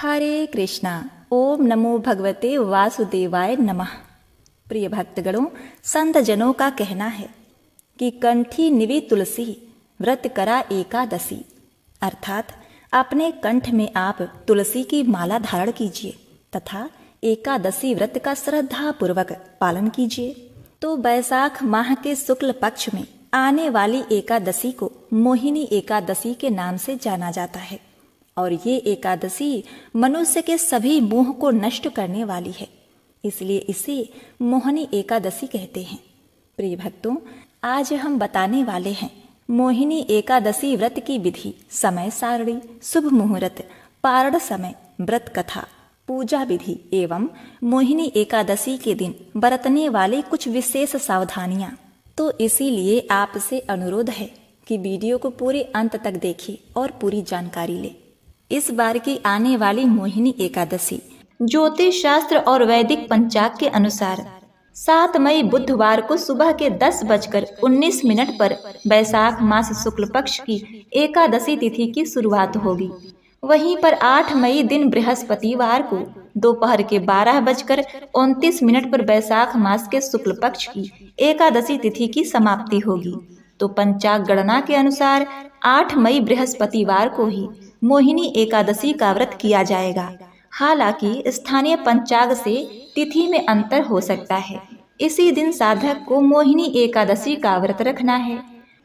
हरे कृष्णा। ओम नमो भगवते वासुदेवाय नमः। प्रिय भक्तगणों, संत जनों का कहना है कि कंठी निवि तुलसी व्रत करा एकादशी, अर्थात अपने कंठ में आप तुलसी की माला धारण कीजिए तथा एकादशी व्रत का श्रद्धा पूर्वक पालन कीजिए। तो बैसाख माह के शुक्ल पक्ष में आने वाली एकादशी को मोहिनी एकादशी के नाम से जाना जाता है और ये एकादशी मनुष्य के सभी मोह को नष्ट करने वाली है, इसलिए इसे मोहिनी एकादशी कहते हैं। प्रिय भक्तों, आज हम बताने वाले हैं मोहिनी एकादशी व्रत की विधि, समय सारणी, शुभ मुहूर्त, पारण समय, व्रत कथा, पूजा विधि एवं मोहिनी एकादशी के दिन बरतने वाले कुछ विशेष सावधानियां। तो इसीलिए आपसे अनुरोध है कि वीडियो को पूरे अंत तक देखिए और पूरी जानकारी ले। इस बार की आने वाली मोहिनी एकादशी ज्योतिष शास्त्र और वैदिक पंचांग के अनुसार 7 मई बुधवार को सुबह के 10:19 पर बैसाख मास शुक्ल पक्ष की एकादशी तिथि की शुरुआत होगी। वहीं पर 8 मई दिन बृहस्पतिवार को दोपहर के 12:29 पर बैसाख मास के शुक्ल पक्ष की एकादशी तिथि की समाप्ति होगी। तो पंचांग गणना के अनुसार 8 मई बृहस्पतिवार को ही मोहिनी एकादशी का व्रत किया जाएगा। हालांकि स्थानीय पंचांग से तिथि में अंतर हो सकता है। इसी दिन साधक को मोहिनी एकादशी का व्रत रखना है।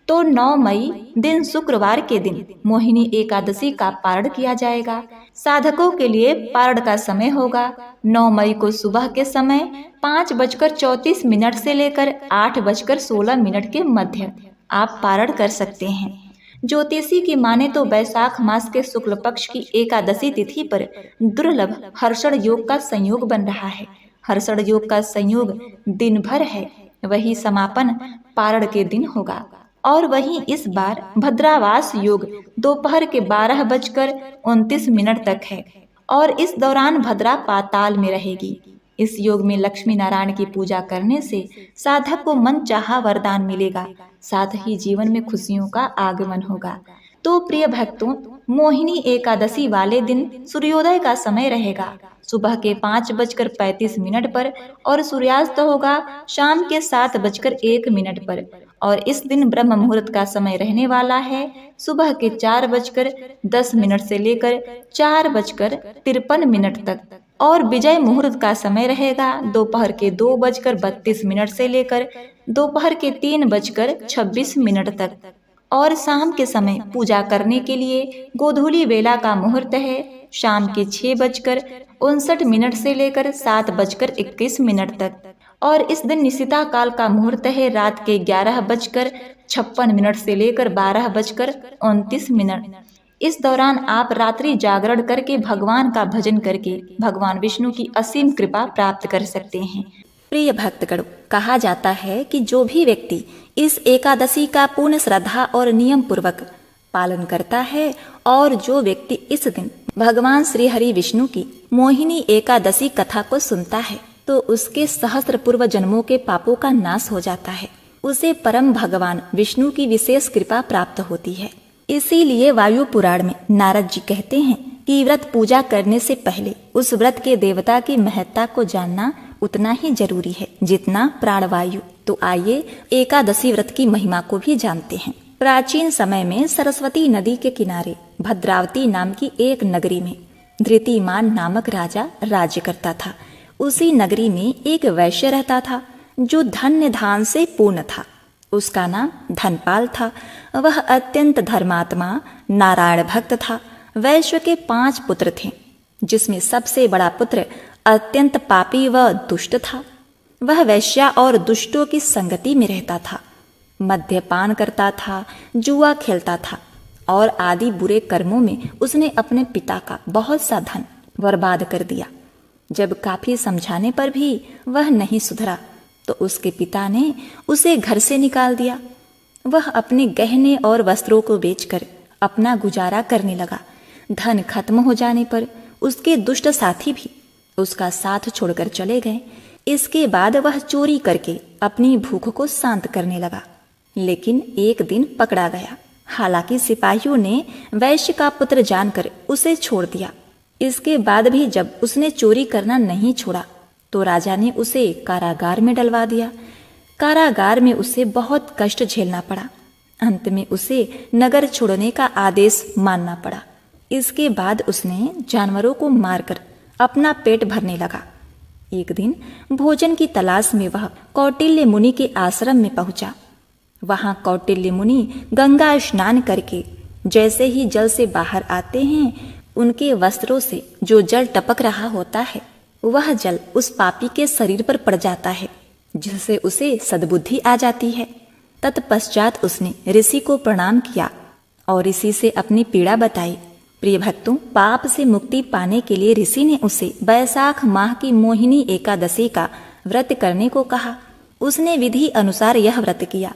तो 9 मई दिन शुक्रवार के दिन मोहिनी एकादशी का पारण किया जाएगा। साधकों के लिए पारण का समय होगा 9 मई को सुबह के समय 5:34 से लेकर 8:16 के मध्य आप पारण कर सकते हैं। ज्योतिषी की माने तो बैसाख मास के शुक्ल पक्ष की एकादशी तिथि पर दुर्लभ हर्षण योग का संयोग बन रहा है। हर्षण योग का संयोग दिन भर है, वही समापन पारण के दिन होगा। और वहीं इस बार भद्रावास योग दोपहर के 12:29 तक है और इस दौरान भद्रा पाताल में रहेगी। इस योग में लक्ष्मी नारायण की पूजा करने से साधक को मनचाहा वरदान मिलेगा, साथ ही जीवन में खुशियों का आगमन होगा। तो प्रिय भक्तों, मोहिनी एकादशी वाले दिन सूर्योदय का समय रहेगा सुबह के 5:35 पर और सूर्यास्त होगा शाम के 7:01 पर। और इस दिन ब्रह्म मुहूर्त का समय रहने वाला है सुबह के 4:10 से लेकर 4:53 तक। और विजय मुहूर्त का समय रहेगा दोपहर के 2:32 से लेकर दोपहर के 3:26 तक। और शाम के समय पूजा करने के लिए गोधूली बेला का मुहूर्त है शाम के 6:59 से लेकर 7:21 तक। और इस दिन निशिता काल का मुहूर्त है रात के 11:56 से लेकर 12:29। इस दौरान आप रात्रि जागरण करके भगवान का भजन करके भगवान विष्णु की असीम कृपा प्राप्त कर सकते हैं। प्रिय भक्तगण, कहा जाता है कि जो भी व्यक्ति इस एकादशी का पूर्ण श्रद्धा और नियम पूर्वक पालन करता है और जो व्यक्ति इस दिन भगवान श्री हरि विष्णु की मोहिनी एकादशी कथा को सुनता है तो उसके सहस्त्र पूर्व जन्मों के पापों का नाश हो जाता है। उसे परम भगवान विष्णु की विशेष कृपा प्राप्त होती है। इसीलिए वायु पुराण में नारद जी कहते हैं कि व्रत पूजा करने से पहले उस व्रत के देवता की महत्ता को जानना उतना ही जरूरी है जितना प्राणवायु। तो आइए एकादशी व्रत की महिमा को भी जानते हैं। प्राचीन समय में सरस्वती नदी के किनारे भद्रावती नाम की एक नगरी में धृतिमान नामक राजा राज्य करता था। उसी नगरी में एक वैश्य रहता था जो धन्य धान से पूर्ण था। उसका नाम धनपाल था। वह अत्यंत धर्मात्मा नारायण भक्त था। वैश्य के 5 पुत्र थे, जिसमें सबसे बड़ा पुत्र अत्यंत पापी व दुष्ट था। वह वैश्या और दुष्टों की संगति में रहता था, मद्यपान करता था, जुआ खेलता था और आदि बुरे कर्मों में उसने अपने पिता का बहुत सा धन बर्बाद कर दिया। जब काफी समझाने पर भी वह नहीं सुधरा तो उसके पिता ने उसे घर से निकाल दिया। वह अपने गहने और वस्त्रों को बेचकर अपना गुजारा करने लगा। धन खत्म हो जाने पर उसके दुष्ट साथी भी उसका साथ छोड़कर चले गए। इसके बाद वह चोरी करके अपनी भूख को शांत करने लगा, लेकिन एक दिन पकड़ा गया। हालांकि सिपाहियों ने वैश्य का पुत्र जानकर उसे छोड़ दिया। इसके बाद भी जब उसने चोरी करना नहीं छोड़ा तो राजा ने उसे कारागार में डलवा दिया। कारागार में उसे बहुत कष्ट झेलना पड़ा। अंत में उसे नगर छोड़ने का आदेश मानना पड़ा। इसके बाद उसने जानवरों को मारकर अपना पेट भरने लगा। एक दिन भोजन की तलाश में वह कौटिल्य मुनि के आश्रम में पहुंचा। वहां कौटिल्य मुनि गंगा स्नान करके जैसे ही जल से बाहर आते हैं, उनके वस्त्रों से जो जल टपक रहा होता है वह जल उस पापी के शरीर पर पड़ जाता है, जिससे उसे सद्बुद्धि आ जाती है। तत्पश्चात उसने ऋषि को प्रणाम किया और ऋषि से अपनी पीड़ा बताई। प्रिय भक्तों, पाप से मुक्ति पाने के लिए ऋषि ने उसे वैशाख माह की मोहिनी एकादशी का व्रत करने को कहा। उसने विधि अनुसार यह व्रत किया,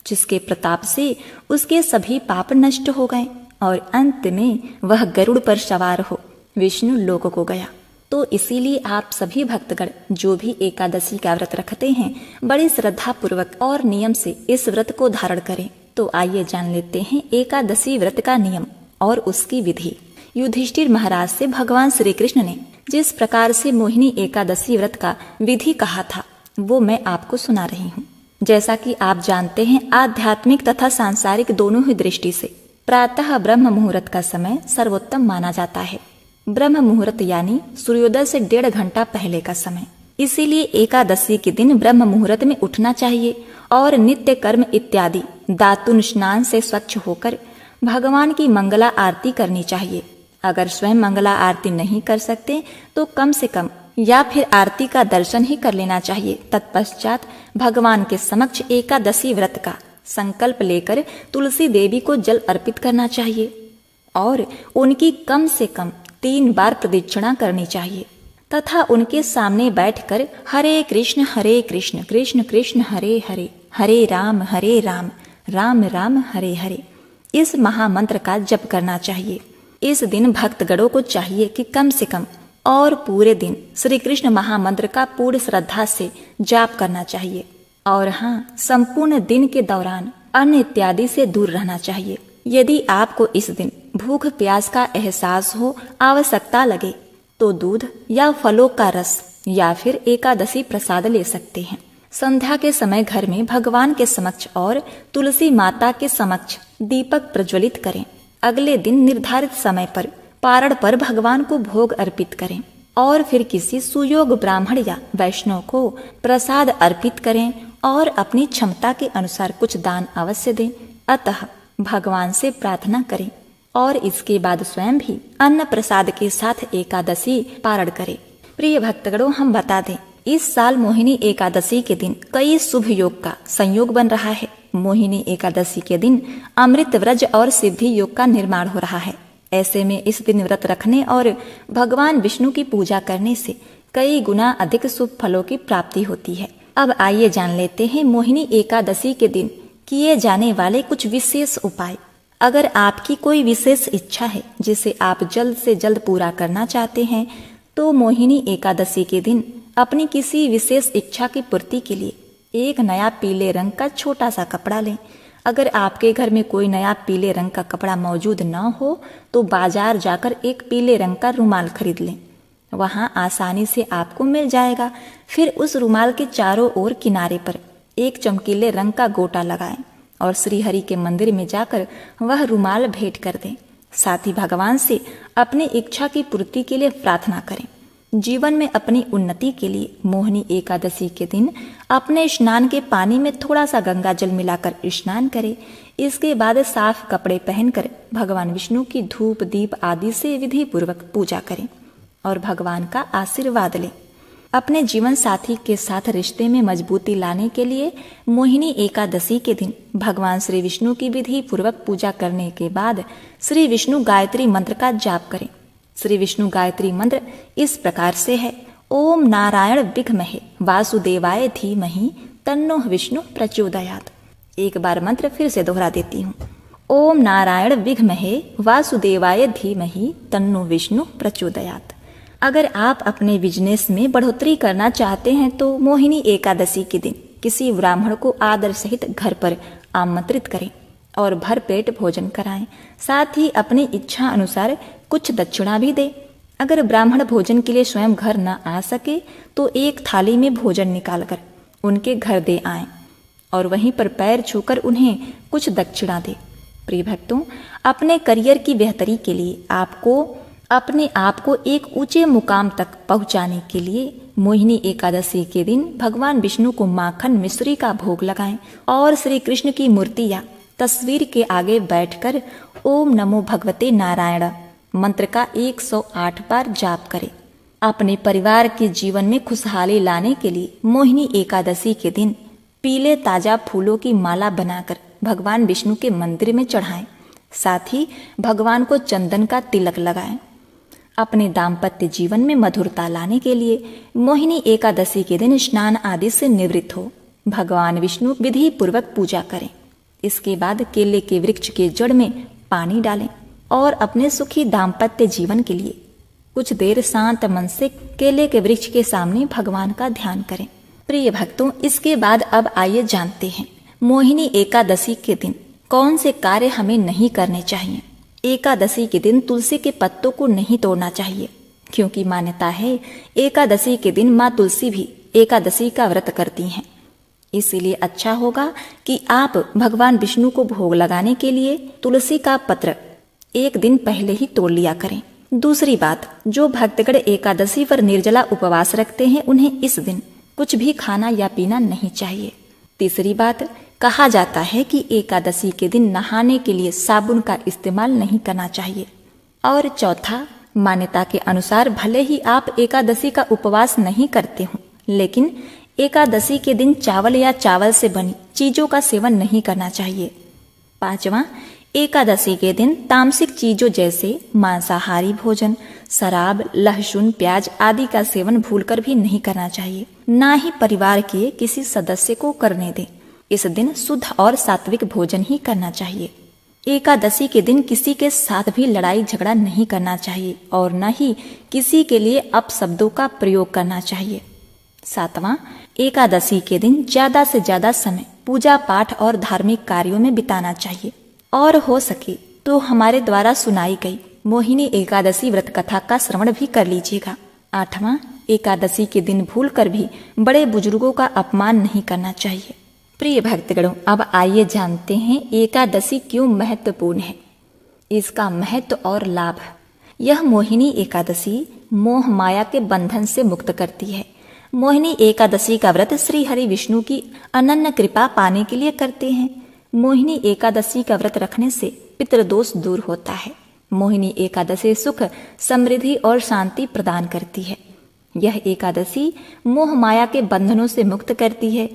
जिसके प्रताप से उसके सभी पाप नष्ट हो गए और अंत में वह गरुड़ पर सवार हो विष्णु लोक को गया। तो इसीलिए आप सभी भक्तगण जो भी एकादशी का व्रत रखते हैं, बड़ी श्रद्धा पूर्वक और नियम से इस व्रत को धारण करें। तो आइए जान लेते हैं एकादशी व्रत का नियम और उसकी विधि। युधिष्ठिर महाराज से भगवान श्री कृष्ण ने जिस प्रकार से मोहिनी एकादशी व्रत का विधि कहा था, वो मैं आपको सुना रही हूँ। जैसा कि आप जानते हैं, आध्यात्मिक तथा सांसारिक दोनों ही दृष्टि से प्रातः ब्रह्म मुहूर्त का समय सर्वोत्तम माना जाता है। ब्रह्म मुहूर्त यानी सूर्योदय से 1.5 घंटा पहले का समय। इसीलिए एकादशी के दिन ब्रह्म मुहूर्त में उठना चाहिए और नित्य कर्म इत्यादि दातुन स्नान से स्वच्छ होकर भगवान की मंगला आरती करनी चाहिए। अगर स्वयं मंगला आरती नहीं कर सकते तो कम से कम या फिर आरती का दर्शन ही कर लेना चाहिए। तत्पश्चात भगवान के समक्ष एकादशी व्रत का संकल्प लेकर तुलसी देवी को जल अर्पित करना चाहिए और उनकी कम से कम 3 बार प्रदक्षिणा करनी चाहिए तथा उनके सामने बैठकर हरे कृष्ण कृष्ण कृष्ण हरे हरे, हरे राम राम राम हरे हरे इस महामंत्र का जप करना चाहिए। इस दिन भक्तगणों को चाहिए कि कम से कम और पूरे दिन श्री कृष्ण महामंत्र का पूर्ण श्रद्धा से जाप करना चाहिए। और हाँ, संपूर्ण दिन के दौरान अन्न इत्यादि से दूर रहना चाहिए। यदि आपको इस दिन भूख प्यास का एहसास हो, आवश्यकता लगे, तो दूध या फलों का रस या फिर एकादशी प्रसाद ले सकते हैं। संध्या के समय घर में भगवान के समक्ष और तुलसी माता के समक्ष दीपक प्रज्वलित करें। अगले दिन निर्धारित समय पर पारण पर भगवान को भोग अर्पित करें और फिर किसी सुयोग ब्राह्मण या वैष्णव को प्रसाद अर्पित करें और अपनी क्षमता के अनुसार कुछ दान अवश्य दें। अतः भगवान से प्रार्थना करें और इसके बाद स्वयं भी अन्न प्रसाद के साथ एकादशी पारण करें। प्रिय भक्तगणों, हम बता दें, इस साल मोहिनी एकादशी के दिन कई शुभ योग का संयोग बन रहा है। मोहिनी एकादशी के दिन अमृत व्रज और सिद्धि योग का निर्माण हो रहा है। ऐसे में इस दिन व्रत रखने और भगवान विष्णु की पूजा करने से कई गुना अधिक शुभ फलों की प्राप्ति होती है। अब आइए जान लेते हैं मोहिनी एकादशी के दिन किए जाने वाले कुछ विशेष उपाय। अगर आपकी कोई विशेष इच्छा है जिसे आप जल्द से जल्द पूरा करना चाहते हैं, तो मोहिनी एकादशी के दिन अपनी किसी विशेष इच्छा की पूर्ति के लिए एक नया पीले रंग का छोटा सा कपड़ा लें। अगर आपके घर में कोई नया पीले रंग का कपड़ा मौजूद न हो तो बाजार जाकर एक पीले रंग का रुमाल खरीद लें, वहां आसानी से आपको मिल जाएगा। फिर उस रुमाल के चारों ओर किनारे पर एक चमकीले रंग का गोटा लगाएं और श्री हरि के मंदिर में जाकर वह रुमाल भेंट कर दें। साथ ही भगवान से अपनी इच्छा की पूर्ति के लिए प्रार्थना करें। जीवन में अपनी उन्नति के लिए मोहिनी एकादशी के दिन अपने स्नान के पानी में थोड़ा सा गंगा जल मिलाकर स्नान करें। इसके बाद साफ कपड़े पहनकर भगवान विष्णु की धूप दीप आदि से विधि पूर्वक पूजा करें और भगवान का आशीर्वाद लें। अपने जीवन साथी के साथ रिश्ते में मजबूती लाने के लिए मोहिनी एकादशी के दिन भगवान श्री विष्णु की विधि पूर्वक पूजा करने के बाद श्री विष्णु गायत्री मंत्र का जाप करें। श्री विष्णु गायत्री मंत्र इस प्रकार से है: ओम नारायण विद्महे वासुदेवाय धीमहि तन्नो विष्णु प्रचोदयात्। एक बार मंत्र फिर से दोहरा देती हूँ। ओम नारायण विद्महे वासुदेवाय धीमहि तन्नो विष्णु प्रचोदयात्। अगर आप अपने बिजनेस में बढ़ोतरी करना चाहते हैं तो मोहिनी एकादशी के दिन किसी ब्राह्मण को आदर सहित घर पर आमंत्रित करें और भर पेट भोजन कराएं। साथ ही अपनी इच्छा अनुसार कुछ दक्षिणा भी दें। अगर ब्राह्मण भोजन के लिए स्वयं घर न आ सके तो एक थाली में भोजन निकालकर उनके घर दे आएं और वहीं पर पैर छूकर उन्हें कुछ दक्षिणा दे। प्रिय भक्तों, अपने करियर की बेहतरी के लिए आपको अपने आप को एक ऊंचे मुकाम तक पहुंचाने के लिए मोहिनी एकादशी के दिन भगवान विष्णु को माखन मिश्री का भोग लगाएं और श्री कृष्ण की मूर्ति या तस्वीर के आगे बैठकर ओम नमो भगवते नारायण मंत्र का 108 बार जाप करें। अपने परिवार के जीवन में खुशहाली लाने के लिए मोहिनी एकादशी के दिन पीले ताजा फूलों की माला बनाकर भगवान विष्णु के मंदिर में चढ़ाएं। साथ ही भगवान को चंदन का तिलक लगाएं। अपने दाम्पत्य जीवन में मधुरता लाने के लिए मोहिनी एकादशी के दिन स्नान आदि से निवृत्त हो भगवान विष्णु विधि पूर्वक पूजा करें। इसके बाद केले के वृक्ष के जड़ में पानी डालें और अपने सुखी दाम्पत्य जीवन के लिए कुछ देर शांत मन से केले के वृक्ष के सामने भगवान का ध्यान करें। प्रिय भक्तों, इसके बाद अब आइए जानते हैं मोहिनी एकादशी के दिन कौन से कार्य हमें नहीं करने चाहिए। एकादशी के दिन तुलसी के पत्तों को नहीं तोड़ना चाहिए, क्योंकि मान्यता है एकादशी के दिन माँ तुलसी भी एकादशी का व्रत करती हैं। इसीलिए अच्छा होगा कि आप भगवान विष्णु को भोग लगाने के लिए तुलसी का पत्र एक दिन पहले ही तोड़ लिया करें। दूसरी बात, जो भक्तगण एकादशी पर निर्जला उपवास रखते हैं उन्हें इस दिन कुछ भी खाना या पीना नहीं चाहिए। तीसरी बात, कहा जाता है कि एकादशी के दिन नहाने के लिए साबुन का इस्तेमाल नहीं करना चाहिए। और चौथा, मान्यता के अनुसार भले ही आप एकादशी का उपवास नहीं करते हो, लेकिन एकादशी के दिन चावल या चावल से बनी चीजों का सेवन नहीं करना चाहिए। पांचवा, एकादशी के दिन तामसिक चीजों जैसे मांसाहारी भोजन, शराब, लहसुन, प्याज आदि का सेवन भूलकर भी नहीं करना चाहिए। ना ही परिवार के किसी सदस्य को करने दें। इस दिन शुद्ध और सात्विक भोजन ही करना चाहिए। एकादशी के दिन किसी के साथ भी लड़ाई झगड़ा नहीं करना चाहिए और न ही किसी के लिए अपशब्दों का प्रयोग करना चाहिए। सातवां, एकादशी के दिन ज्यादा से ज्यादा समय पूजा पाठ और धार्मिक कार्यों में बिताना चाहिए और हो सके तो हमारे द्वारा सुनाई गई मोहिनी एकादशी व्रत कथा का श्रवण भी कर लीजिएगा। आठवां, एकादशी के दिन भूलकर भी बड़े बुजुर्गों का अपमान नहीं करना चाहिए। प्रिय भक्तगणों, अब आइए जानते हैं एकादशी क्यों महत्वपूर्ण है, इसका महत्व और लाभ। यह मोहिनी एकादशी मोह माया के बंधन से मुक्त करती है। मोहिनी एकादशी का व्रत श्री हरि विष्णु की अनन्य कृपा पाने के लिए करते हैं। मोहिनी एकादशी का व्रत रखने से पितृदोष दूर होता है। मोहिनी एकादशी सुख, समृद्धि और शांति प्रदान करती है। यह एकादशी मोह माया के बंधनों से मुक्त करती है।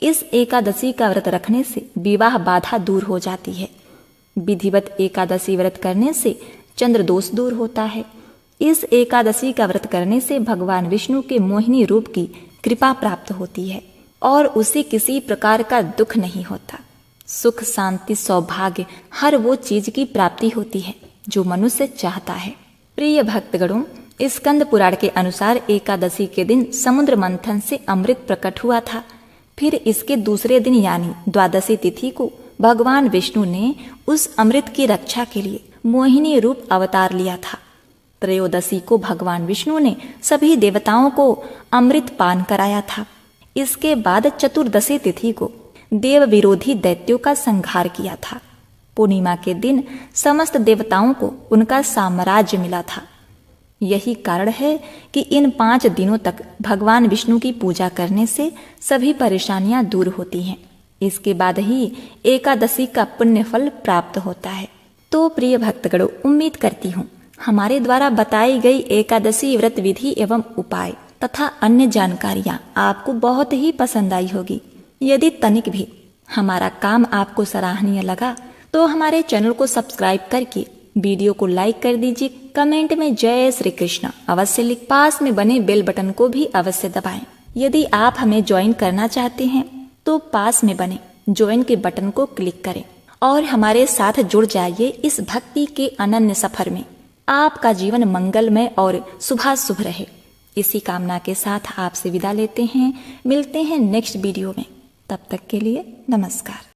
इस एकादशी का व्रत रखने से विवाह बाधा दूर हो जाती है। विधिवत एकादशी व्रत करने से चंद्र दोष दूर होता है। इस एकादशी का व्रत करने से भगवान विष्णु के मोहिनी रूप की कृपा प्राप्त होती है और उसे किसी प्रकार का दुख नहीं होता। सुख, शांति, सौभाग्य हर वो चीज की प्राप्ति होती है जो मनुष्य चाहता है। प्रिय भक्तगणों, स्कंद पुराण के अनुसार एकादशी के दिन समुद्र मंथन से अमृत प्रकट हुआ था। फिर इसके दूसरे दिन यानी द्वादशी तिथि को भगवान विष्णु ने उस अमृत की रक्षा के लिए मोहिनी रूप अवतार लिया था। त्रयोदशी को भगवान विष्णु ने सभी देवताओं को अमृत पान कराया था। इसके बाद चतुर्दशी तिथि को देव विरोधी दैत्यों का संहार किया था। पूर्णिमा के दिन समस्त देवताओं को उनका साम्राज्य मिला था। यही कारण है कि इन 5 दिनों तक भगवान विष्णु की पूजा करने से सभी परेशानियां दूर होती हैं। इसके बाद ही एकादशी का पुण्य फल प्राप्त होता है। तो प्रिय भक्तगणों, उम्मीद करती हूँ हमारे द्वारा बताई गई एकादशी व्रत विधि एवं उपाय तथा अन्य जानकारियाँ आपको बहुत ही पसंद आई होगी। यदि तनिक भी हमारा काम आपको सराहनीय लगा तो हमारे चैनल को सब्सक्राइब करके वीडियो को लाइक कर दीजिए। कमेंट में जय श्री कृष्ण अवश्य लिख, पास में बने बेल बटन को भी अवश्य दबाएं। यदि आप हमें ज्वाइन करना चाहते हैं तो पास में बने ज्वाइन के बटन को क्लिक करें और हमारे साथ जुड़ जाइए इस भक्ति के अनन्य सफर में। आपका जीवन मंगलमय और शुभ रहे, इसी कामना के साथ आपसे विदा लेते हैं। मिलते हैं नेक्स्ट वीडियो में। तब तक के लिए नमस्कार।